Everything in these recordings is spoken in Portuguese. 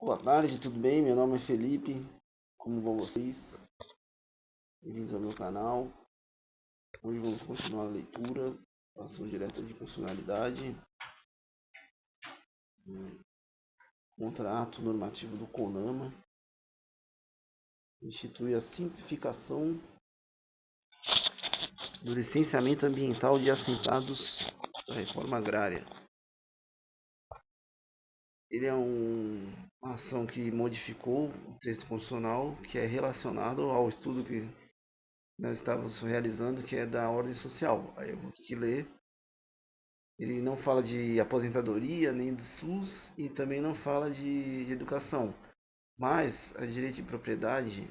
Boa tarde, tudo bem? Meu nome é Felipe. Como vão vocês? Bem-vindos ao meu canal. Hoje vamos continuar a leitura, ação direta de constitucionalidade, contrato normativo do CONAMA, institui a simplificação do licenciamento ambiental de assentados da reforma agrária. Ele é uma ação que modificou o texto constitucional, que é relacionado ao estudo que nós estávamos realizando, que é da ordem social. Aí eu vou ter que ler. Ele não fala de aposentadoria, nem do SUS, e também não fala de educação. Mas a direito de propriedade,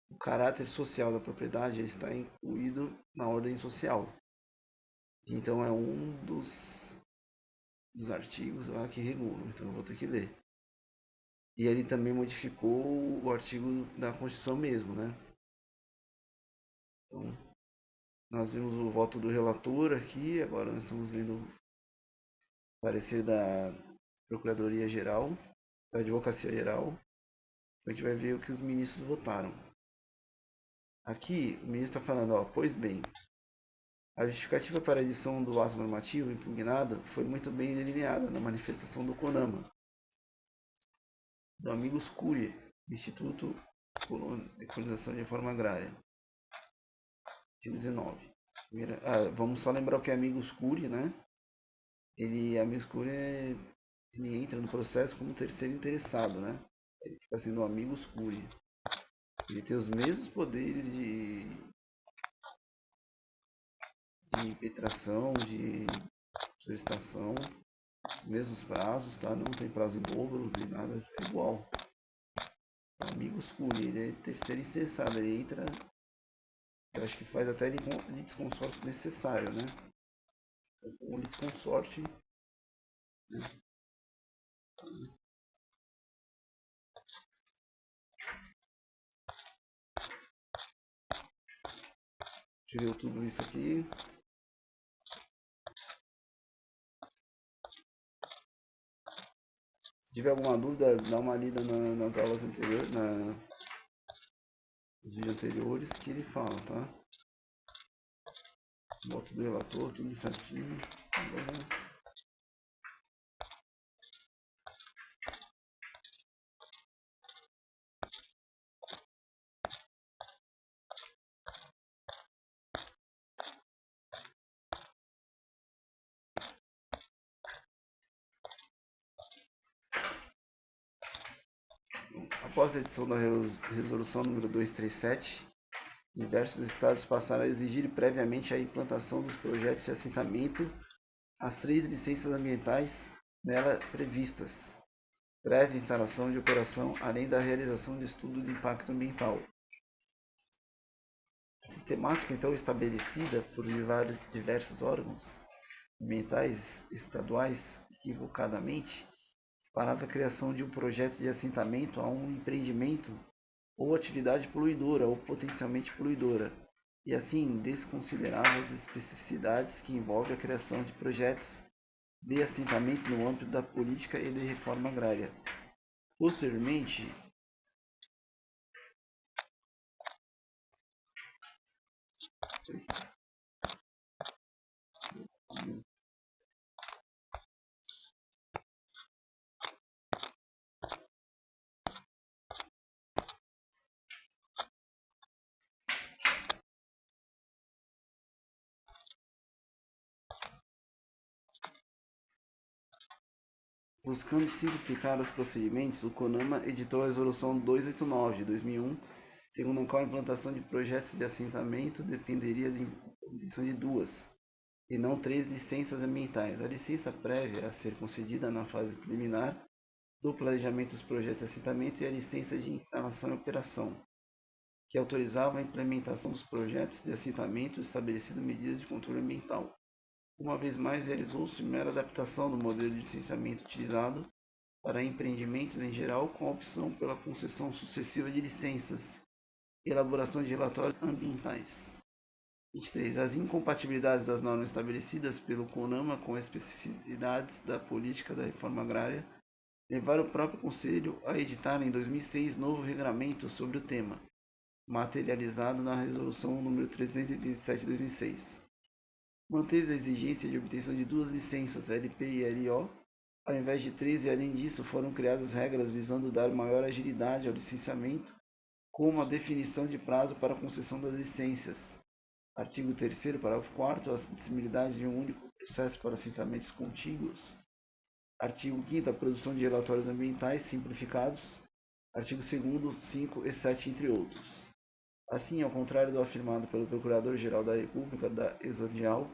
o caráter social da propriedade, ele está incluído na ordem social. Então é um dos artigos lá que regulam, então eu vou ter que ler. E ele também modificou o artigo da Constituição mesmo, né? Então, nós vimos o voto do relator aqui, agora nós estamos vendo o parecer da Procuradoria-Geral, da Advocacia Geral. A gente vai ver o que os ministros votaram. Aqui, o ministro está falando, pois bem, a justificativa para a edição do ato normativo impugnado foi muito bem delineada na manifestação do CONAMA, do Amigos Curia, Instituto de Colonização de Reforma Agrária, artigo 19. Vamos só lembrar o que é Amigos Curia, né? Amigos Curia, ele entra no processo como terceiro interessado, né? Ele fica sendo Amigos Curia. Ele tem os mesmos poderes de impetração, de solicitação, os mesmos prazos, tá? Não tem prazo em dobro, nem nada, é igual. O Amigos Curia, ele é terceiro interessado, ele entra, eu acho que faz até litisconsórcio necessário, né? O litisconsórcio, né? Tirei tudo isso aqui. Se tiver alguma dúvida, dá uma lida nas aulas anteriores, nos vídeos anteriores que ele fala, tá? Voto do relator, tudo certinho. Após a edição da resolução número 237, diversos estados passaram a exigir previamente a implantação dos projetos de assentamento, as 3 licenças ambientais nela previstas, prévia instalação de operação, além da realização de estudo de impacto ambiental. A sistemática então estabelecida por diversos órgãos ambientais estaduais, equivocadamente, parava a criação de um projeto de assentamento a um empreendimento ou atividade poluidora ou potencialmente poluidora, e assim desconsiderava as especificidades que envolvem a criação de projetos de assentamento no âmbito da política e de reforma agrária. Posteriormente, buscando simplificar os procedimentos, o CONAMA editou a Resolução 289 de 2001, segundo a qual a implantação de projetos de assentamento dependeria de obtenção de 2, e não 3 licenças ambientais. A licença prévia a ser concedida na fase preliminar do planejamento dos projetos de assentamento e a licença de instalação e operação, que autorizava a implementação dos projetos de assentamento estabelecendo medidas de controle ambiental. Uma vez mais, realizou-se mera adaptação do modelo de licenciamento utilizado para empreendimentos em geral, com a opção pela concessão sucessiva de licenças e elaboração de relatórios ambientais. 23. As incompatibilidades das normas estabelecidas pelo CONAMA com as especificidades da política da reforma agrária levaram o próprio Conselho a editar em 2006 novo regramento sobre o tema, materializado na Resolução nº 387/2006. Manteve a exigência de obtenção de 2 licenças, LP e LO, ao invés de 3, e além disso foram criadas regras visando dar maior agilidade ao licenciamento, como a definição de prazo para a concessão das licenças. Artigo 3º, parágrafo 4º, a admissibilidade de um único processo para assentamentos contíguos. Artigo 5º, a produção de relatórios ambientais simplificados. Artigo 2º, 5 e 7, entre outros. Assim, ao contrário do afirmado pelo Procurador-Geral da República da Exordial,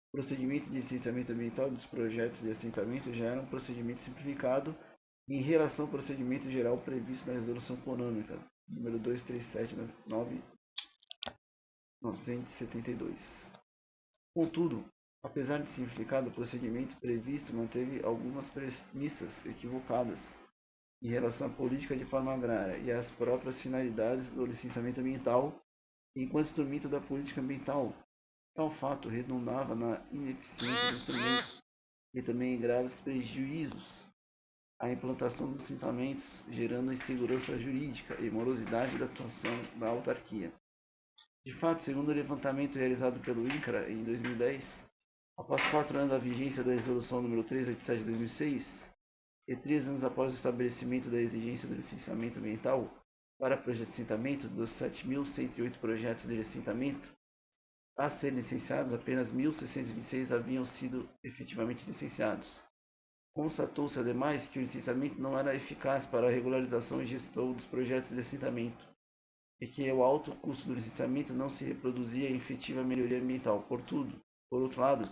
o procedimento de licenciamento ambiental dos projetos de assentamento já era um procedimento simplificado em relação ao procedimento geral previsto na Resolução Econômica número 237/972. Contudo, apesar de simplificado, o procedimento previsto manteve algumas premissas equivocadas em relação à política de forma agrária e às próprias finalidades do licenciamento ambiental enquanto instrumento da política ambiental. Tal fato redundava na ineficiência do instrumento e também em graves prejuízos à implantação dos assentamentos, gerando insegurança jurídica e morosidade da atuação da autarquia. De fato, segundo o levantamento realizado pelo INCRA em 2010, após 4 anos da vigência da Resolução nº 387/2006 e 3 anos após o estabelecimento da exigência do licenciamento ambiental para projetos de assentamento, dos 7.108 projetos de assentamento a serem licenciados, apenas 1.626 haviam sido efetivamente licenciados. Constatou-se, ademais, que o licenciamento não era eficaz para a regularização e gestão dos projetos de assentamento, e que o alto custo do licenciamento não se reproduzia em efetiva melhoria ambiental. Por outro lado,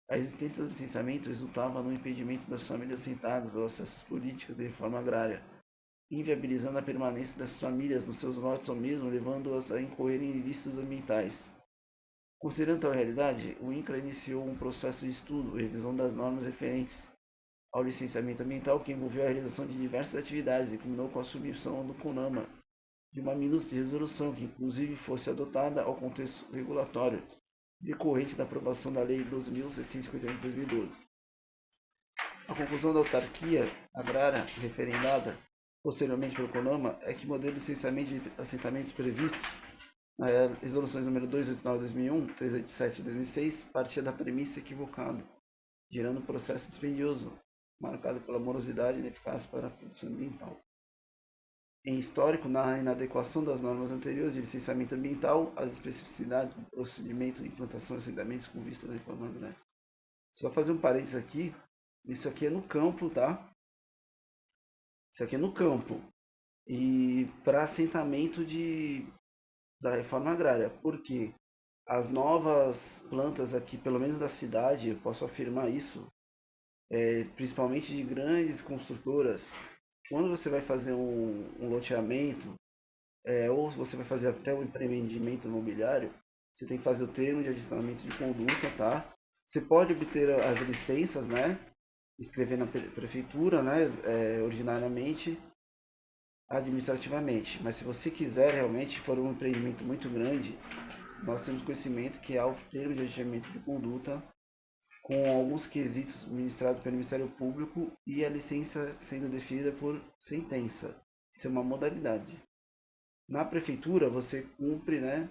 a existência do licenciamento resultava no impedimento das famílias assentadas aos acessos políticos de reforma agrária, inviabilizando a permanência dessas famílias nos seus lotes ou mesmo levando-as a incorrer em ilícitos ambientais. Considerando tal realidade, o INCRA iniciou um processo de estudo e revisão das normas referentes ao licenciamento ambiental, que envolveu a realização de diversas atividades e culminou com a submissão do CONAMA de uma minuta de resolução que inclusive fosse adotada ao contexto regulatório decorrente da aprovação da Lei 12.651 de 2012. A conclusão da autarquia agrária referendada posteriormente pelo CONAMA é que o modelo de licenciamento de assentamentos previsto nas resoluções nº 289/2001, 387/2006 partia da premissa equivocada, gerando um processo dispendioso, marcado pela morosidade e ineficácia para a produção ambiental. Em histórico, na inadequação das normas anteriores de licenciamento ambiental às especificidades do procedimento de implantação de assentamentos com vista da reforma agrária. Só fazer um parênteses aqui, isso aqui é no campo, tá? Isso aqui é no campo. E para assentamento da reforma agrária, porque as novas plantas aqui, pelo menos da cidade, eu posso afirmar isso, principalmente de grandes construtoras, quando você vai fazer um loteamento, ou você vai fazer até um empreendimento imobiliário, você tem que fazer o termo de adicionamento de conduta, tá? Você pode obter as licenças, né? Escrever na prefeitura, né? Ordinariamente, administrativamente. Mas se você quiser realmente, for um empreendimento muito grande, nós temos conhecimento que há o termo de adicionamento de conduta com alguns quesitos ministrados pelo Ministério Público e a licença sendo definida por sentença. Isso é uma modalidade. Na prefeitura, você cumpre, né,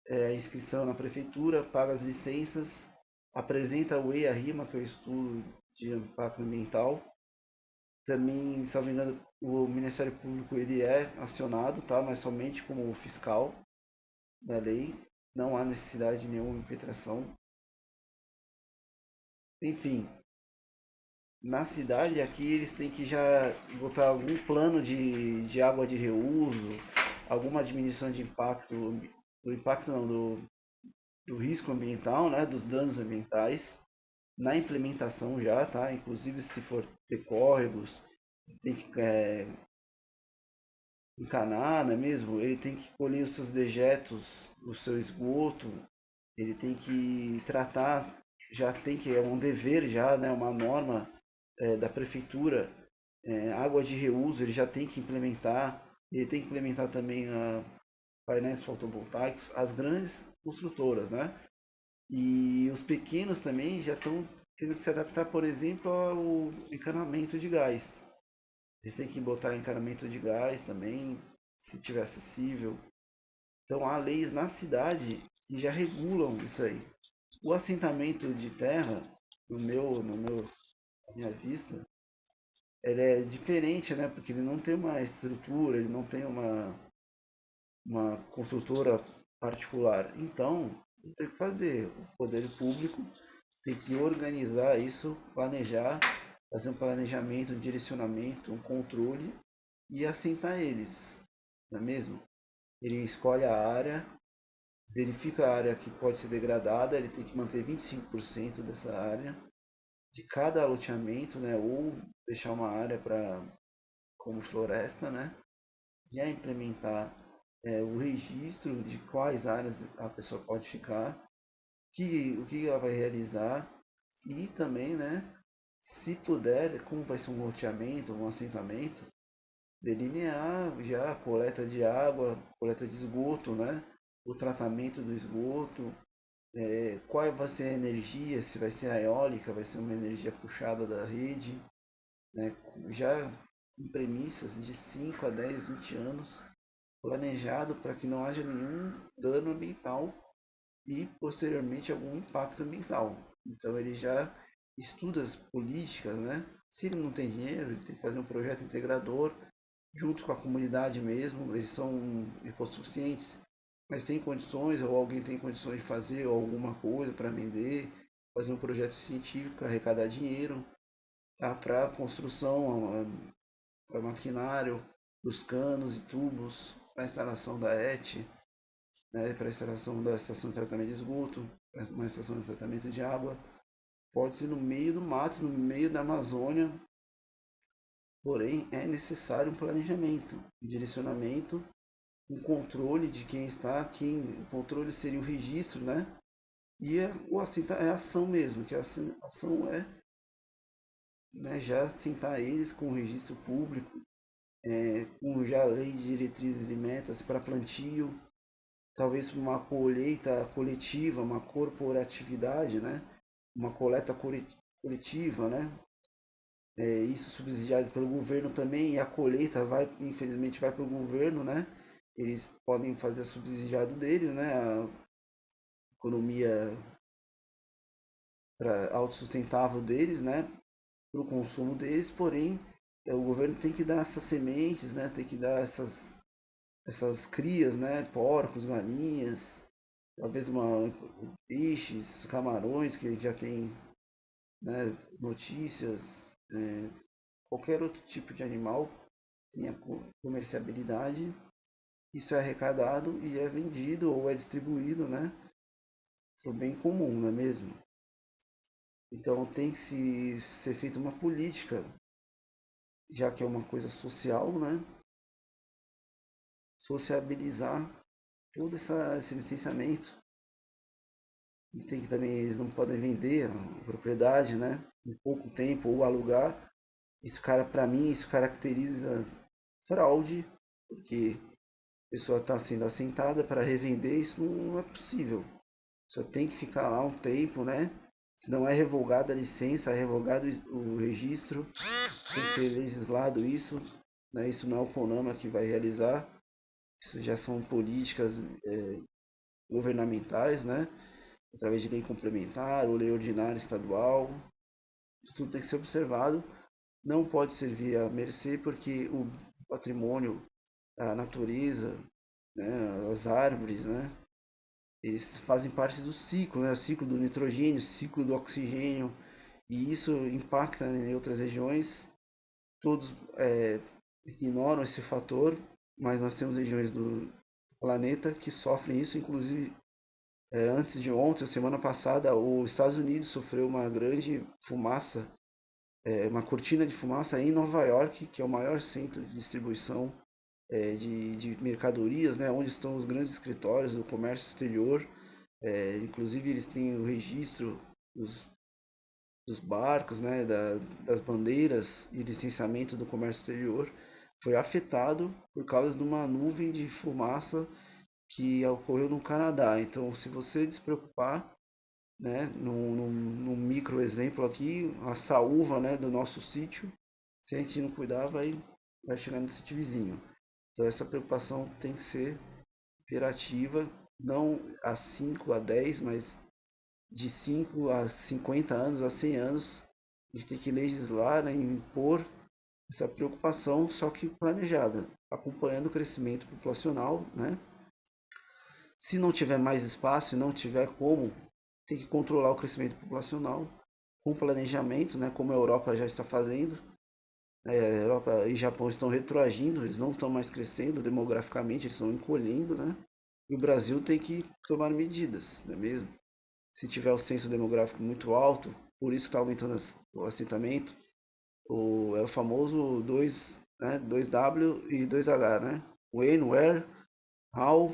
a inscrição na prefeitura, paga as licenças, apresenta o EIA-RIMA, que é o estudo de impacto ambiental. Também, se não me engano, o Ministério Público ele é acionado, tá, mas somente como fiscal da lei. Não há necessidade de nenhuma impetração. Enfim, na cidade aqui eles têm que já botar algum plano de água de reuso, alguma diminuição de impacto, do impacto não, do risco ambiental, né, dos danos ambientais, na implementação já, tá? Inclusive se for ter córregos, tem que encanar, não é mesmo? Ele tem que colher os seus dejetos, o seu esgoto, ele tem que tratar, já tem que, é um dever já, né, uma norma da prefeitura, água de reuso, ele já tem que implementar, ele tem que implementar também painéis fotovoltaicos, as grandes construtoras, né? E os pequenos também já estão tendo que se adaptar, por exemplo, ao encanamento de gás. Eles têm que botar encanamento de gás também, se tiver acessível. Então há leis na cidade que já regulam isso aí. O assentamento de terra, na minha vista, ele é diferente, né? Porque ele não tem uma estrutura, ele não tem uma construtora particular. Então, tem que fazer. O poder público tem que organizar isso, planejar, fazer um planejamento, um direcionamento, um controle e assentar eles, não é mesmo? Ele escolhe a área, verifica a área que pode ser degradada, ele tem que manter 25% dessa área de cada loteamento, né? Ou deixar uma área para como floresta, né? Já implementar o registro de quais áreas a pessoa pode ficar, o que ela vai realizar e também, né? Se puder, como vai ser um loteamento, um assentamento, delinear já a coleta de água, coleta de esgoto, né? O tratamento do esgoto, qual vai ser a energia, se vai ser a eólica, vai ser uma energia puxada da rede, né? Já em premissas de 5 a 10, 20 anos, planejado para que não haja nenhum dano ambiental e posteriormente algum impacto ambiental. Então ele já estuda as políticas, né? Se ele não tem dinheiro, ele tem que fazer um projeto integrador junto com a comunidade mesmo. Eles são hipossuficientes, mas tem condições, ou alguém tem condições de fazer alguma coisa para vender, fazer um projeto científico para arrecadar dinheiro, tá? Para construção, para maquinário, dos canos e tubos, para a instalação da ET, né? Para a instalação da estação de tratamento de esgoto, para uma estação de tratamento de água. Pode ser no meio do mato, no meio da Amazônia, porém é necessário um planejamento, um direcionamento, um controle de quem está, o controle seria o registro, né? E a ação mesmo, que a ação é, né, já assentar eles com o registro público, com já a lei de diretrizes e metas para plantio, talvez uma colheita coletiva, uma corporatividade, né? Uma coleta coletiva, né? Isso subsidiado pelo governo também, e a colheita vai, infelizmente, vai para o governo, né? Eles podem fazer subsidiado deles, né? A economia autossustentável deles, né? Para o consumo deles, porém, o governo tem que dar essas sementes, né? Tem que dar essas crias, né? Porcos, galinhas, talvez peixes, camarões, que a gente já tem, né, notícias, qualquer outro tipo de animal tem a comerciabilidade, isso é arrecadado e é vendido ou é distribuído, né, para o bem comum, não é mesmo? Então tem que ser feita uma política, já que é uma coisa social, né, sociabilizar todo esse licenciamento. E tem que também, eles não podem vender a propriedade, né, em pouco tempo ou alugar. Isso, cara, para mim, isso caracteriza fraude, porque a pessoa está sendo assentada para revender, isso não é possível. Só tem que ficar lá um tempo, né? Se não é revogada a licença, é revogado o registro, tem que ser legislado isso, né? Isso não é o CONAMA que vai realizar, isso já são políticas governamentais, né? Através de lei complementar ou lei ordinária estadual. Isso tudo tem que ser observado, não pode servir à mercê, porque o patrimônio, a natureza, né, as árvores, né, eles fazem parte do ciclo, né, o ciclo do nitrogênio, o ciclo do oxigênio, e isso impacta em outras regiões. Todos ignoram esse fator, mas nós temos regiões do planeta que sofrem isso, inclusive antes de ontem, semana passada, os Estados Unidos sofreu uma grande fumaça, uma cortina de fumaça em Nova York, que é o maior centro de distribuição de mercadorias, né, onde estão os grandes escritórios do comércio exterior. Inclusive eles têm o registro dos barcos, né, das bandeiras e licenciamento do comércio exterior. Foi afetado por causa de uma nuvem de fumaça que ocorreu no Canadá. Então, se você despreocupar, né, num micro exemplo aqui, a saúva, né, do nosso sítio, se a gente não cuidar, vai vai chegar nesse vizinho. Então essa preocupação tem que ser imperativa, não a 5 a 10, mas de 5 a 50 anos, a 100 anos, a gente tem que legislar, né, impor essa preocupação, só que planejada, acompanhando o crescimento populacional, né? Se não tiver mais espaço e não tiver como, tem que controlar o crescimento populacional com planejamento, né, como a Europa já está fazendo. A Europa e Japão estão retroagindo, eles não estão mais crescendo demograficamente, eles estão encolhendo, né? E o Brasil tem que tomar medidas, não é mesmo? Se tiver o censo demográfico muito alto, por isso está aumentando o assentamento, é o famoso 2, né, 2W e 2H, né? When, where, how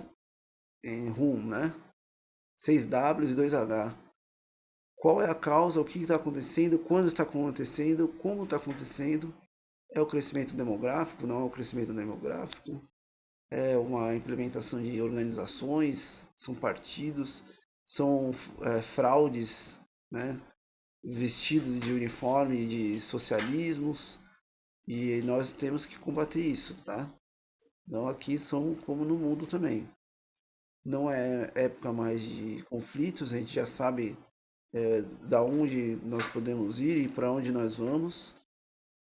and whom, né? 6Ws e 2H. Qual é a causa, o que está acontecendo, quando está acontecendo, como está acontecendo. É o crescimento demográfico, não é o crescimento demográfico. É uma implementação de organizações, são partidos, são fraudes, né? Vestidos de uniforme de socialismos, e nós temos que combater isso, tá? Então aqui são como no mundo também. Não é época mais de conflitos, a gente já sabe da onde nós podemos ir e para onde nós vamos.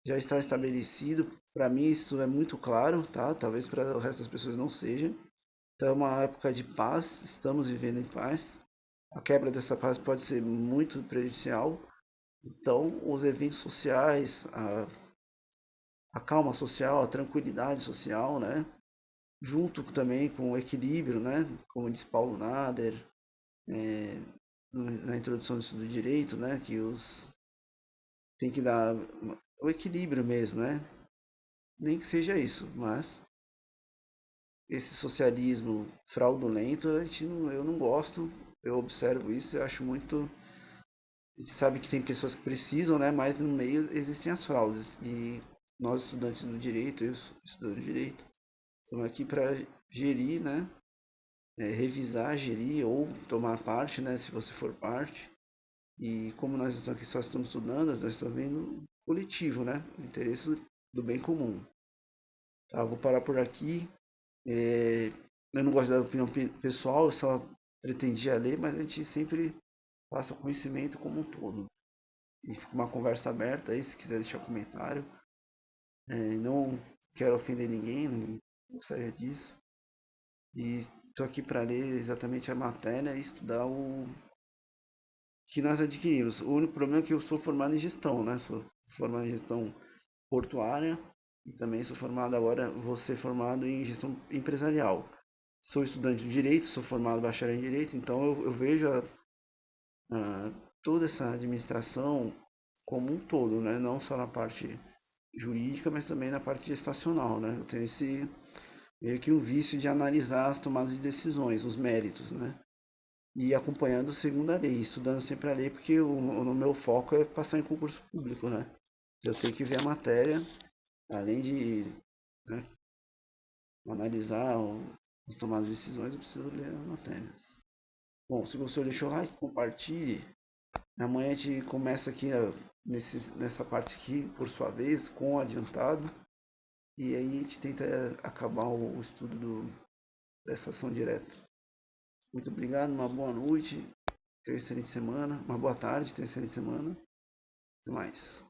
Já está estabelecido. Para mim isso é muito claro, tá? Talvez para o resto das pessoas não seja. Então é uma época de paz, estamos vivendo em paz. A quebra dessa paz pode ser muito prejudicial. Então os eventos sociais, a calma social, a tranquilidade social, né? Junto também com o equilíbrio, né? Como diz Paulo Nader, na introdução do estudo do direito, né? Que tem que dar o equilíbrio mesmo, né? Nem que seja isso, mas esse socialismo fraudulento eu não gosto, eu observo isso, eu acho muito. A gente sabe que tem pessoas que precisam, né? Mas no meio existem as fraudes. E nós, estudantes do direito, eu estudando direito, estamos aqui para gerir, né? Revisar, gerir ou tomar parte, né? Se você for parte. E como nós aqui só estamos estudando, nós estamos vendo coletivo, né? O interesse do bem comum. Tá, vou parar por aqui. Eu não gosto da opinião pessoal, eu só pretendia ler, mas a gente sempre passa o conhecimento como um todo. E fica uma conversa aberta aí, se quiser deixar comentário. Não quero ofender ninguém, não gostaria disso. E estou aqui para ler exatamente a matéria e estudar o que nós adquirimos. O único problema é que eu sou formado em gestão, né? Sou formado em gestão portuária e também sou formado agora, vou ser formado em gestão empresarial. Sou estudante de direito, sou formado bacharel em direito, então eu vejo toda essa administração como um todo, né? Não só na parte jurídica, mas também na parte gestacional, né? Eu tenho esse meio que um vício de analisar as tomadas de decisões, os méritos, né? E acompanhando segundo a lei, estudando sempre a lei, porque o meu foco é passar em concurso público, né? Eu tenho que ver a matéria, além de, né, analisar as tomadas de decisões, eu preciso ler a matéria. Bom, se gostou, deixa o like, compartilhe. Amanhã a gente começa aqui nessa parte aqui, por sua vez, com o adiantado. E aí a gente tenta acabar o estudo dessa ação direta. Muito obrigado, uma boa noite, tenha uma excelente semana, uma boa tarde, tenha uma excelente semana. Até mais.